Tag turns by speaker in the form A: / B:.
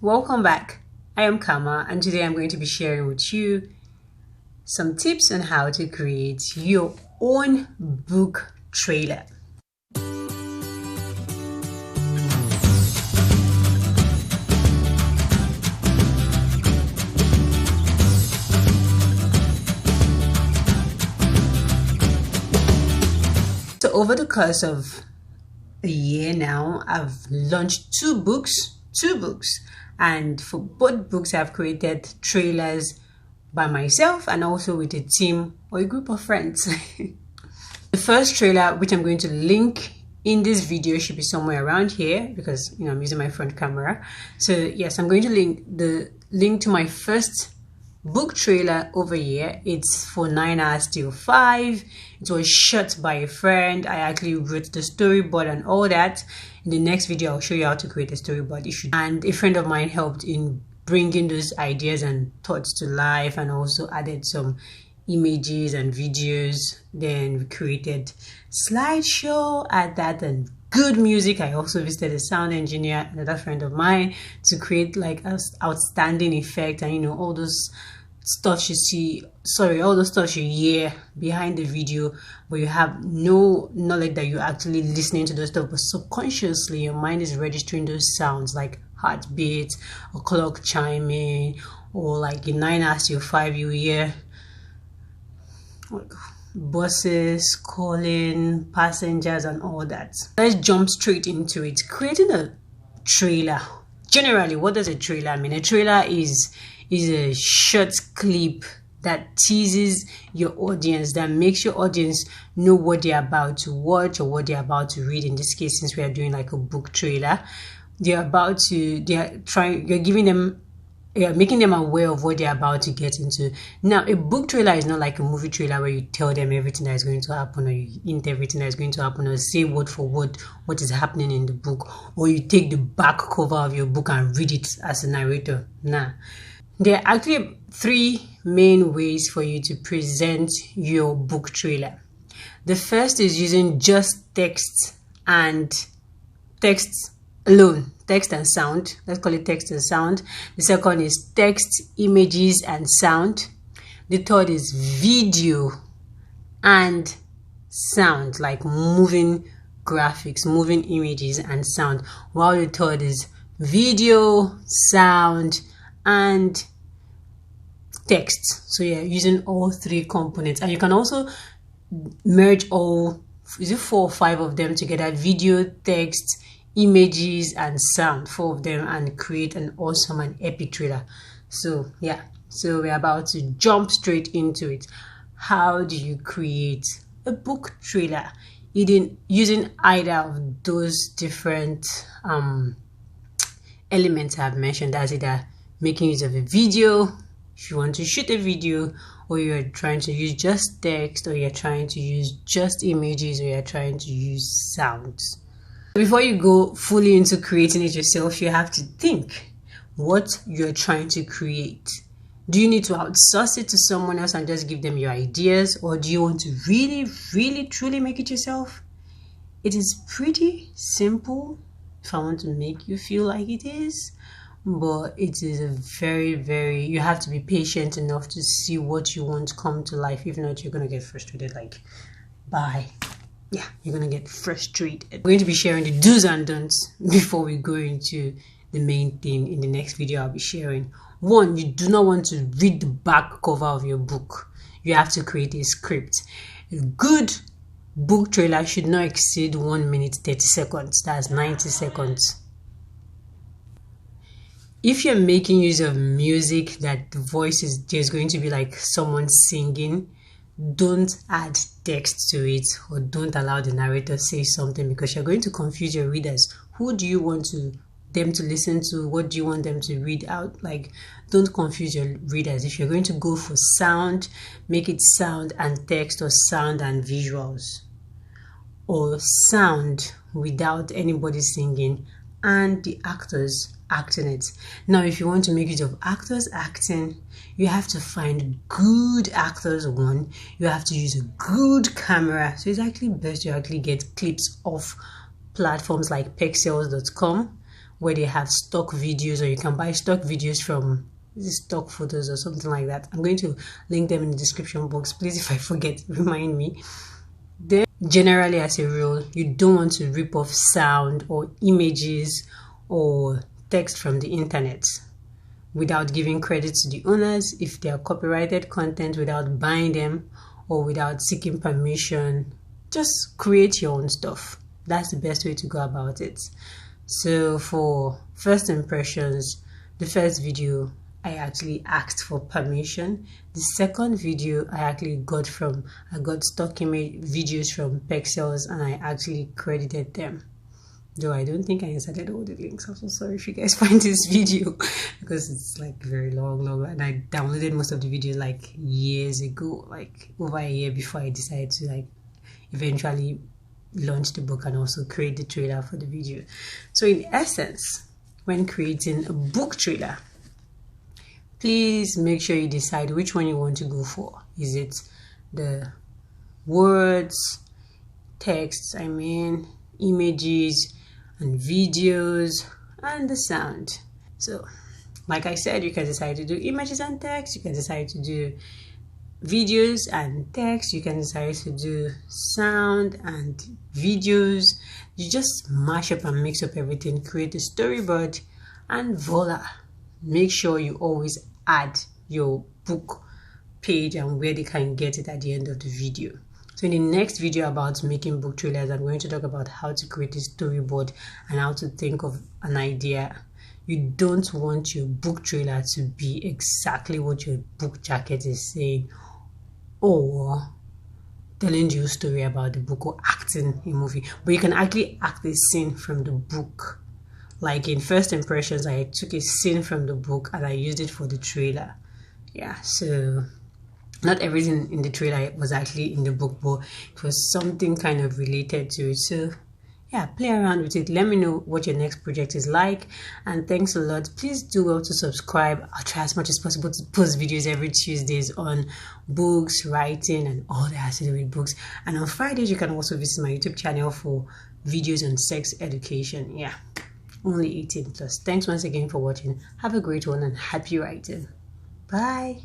A: welcome back. I am CAMAA, and today I'm going to be sharing with you some tips on how to create your own book trailer. So over the course of a year now, I've launched two books, and for both books I've created trailers by myself and also with a team or a group of friends. The first trailer, which I'm going to link in this video, should be somewhere around here because I'm using my front camera. So yes, I'm going to link the link to my first book trailer over here. It's for 9 hours till 5. It was shot by a friend. I actually wrote the storyboard and all that. In the next video I'll show you how to create a storyboard issue, and a friend of mine helped in bringing those ideas and thoughts to life and also added some images and videos. Then we created slideshow, add that, and good music. I also visited a sound engineer, another friend of mine, to create like an outstanding effect and all those stuff you see, all the stuff you hear behind the video, but you have no knowledge that you're actually listening to those stuff, but subconsciously your mind is registering those sounds like heartbeat or clock chiming, or like in 9 hours till 5 you hear buses calling, passengers and all that. Let's jump straight into it. Creating a trailer. Generally, what does a trailer mean? A trailer is a short clip that teases your audience, that makes your audience know what they're about to watch or what they're about to read. In this case, since we are doing like a book trailer, you're making them aware of what they're about to get into. Now, a book trailer is not like a movie trailer where you tell them everything that is going to happen, or you hint everything that is going to happen, or say word for word what is happening in the book, or you take the back cover of your book and read it as a narrator. Nah. There are actually 3 main ways for you to present your book trailer. The first is using just text and text alone, text and sound. Let's call it text and sound. The second is text, images, and sound. The third is video and sound, like moving graphics, moving images, and sound. While the third is video, sound, and text. So yeah, using all 3 components, and you can also merge all 4 or 5 of them together: video, text, images, and sound, 4 of them, and create an awesome and epic trailer. So yeah, so we're about to jump straight into it. How do you create a book trailer? Using either of those different elements I've mentioned. That's either making use of a video, if you want to shoot a video, or you're trying to use just text, or you're trying to use just images, or you're trying to use sounds. Before you go fully into creating it yourself, you have to think what you're trying to create. Do you need to outsource it to someone else and just give them your ideas, or do you want to really, really, truly make it yourself? It is pretty simple if I want to make you feel like it is, but it is a very, you have to be patient enough to see what you want to come to life. If not, you're going to get frustrated, like, bye. Yeah, you're going to get frustrated. We're going to be sharing the do's and don'ts before we go into the main thing. In the next video, I'll be sharing. 1, you do not want to read the back cover of your book. You have to create a script. A good book trailer should not exceed 1 minute 30 seconds. That's 90 seconds. If you're making use of music that the voice is, there's going to be like someone singing, don't add text to it, or don't allow the narrator say something, because you're going to confuse your readers. Who do you want them to listen to? What do you want them to read out? Like, don't confuse your readers. If you're going to go for sound, make it sound and text, or sound and visuals, or sound without anybody singing and the actors acting it. Now, if you want to make use of actors acting, you have to find good actors. 1, you have to use a good camera. So it's actually best to actually get clips off platforms like pexels.com, where they have stock videos, or you can buy stock videos from stock photos or something like that. I'm going to link them in the description box. Please, if I forget, remind me. Then generally, as a rule, you don't want to rip off sound or images or text from the internet without giving credit to the owners if they are copyrighted content, without buying them or without seeking permission. Just create your own stuff. That's the best way to go about it. So for first impressions, the first video I actually asked for permission. The second video I got stock image videos from Pexels, and I actually credited them. Though I don't think I inserted all the links. I'm so sorry if you guys find this video because it's like very long, and I downloaded most of the videos like years ago, like over a year before I decided to like eventually launch the book and also create the trailer for the video. So in essence, when creating a book trailer, please make sure you decide which one you want to go for. Is it the words, texts, images and videos, and the sound? So like I said, you can decide to do images and text, you can decide to do videos and text, you can decide to do sound and videos. You just mash up and mix up everything, create a storyboard, and voila. Make sure you always add your book page and where they can get it at the end of the video. So in the next video about making book trailers, I'm going to talk about how to create a storyboard and how to think of an idea. You don't want your book trailer to be exactly what your book jacket is saying, or telling you a story about the book, or acting a movie. But you can actually act a scene from the book. Like in First Impressions, I took a scene from the book and I used it for the trailer. Yeah, so not everything in the trailer was actually in the book, but it was something kind of related to it. So yeah, play around with it. Let me know what your next project is like. And thanks a lot. Please do well to subscribe. I'll try as much as possible to post videos every Tuesdays on books, writing, and all that has to do with books. And on Fridays, you can also visit my YouTube channel for videos on sex education. Yeah, only 18+. Thanks once again for watching. Have a great one and happy writing. Bye.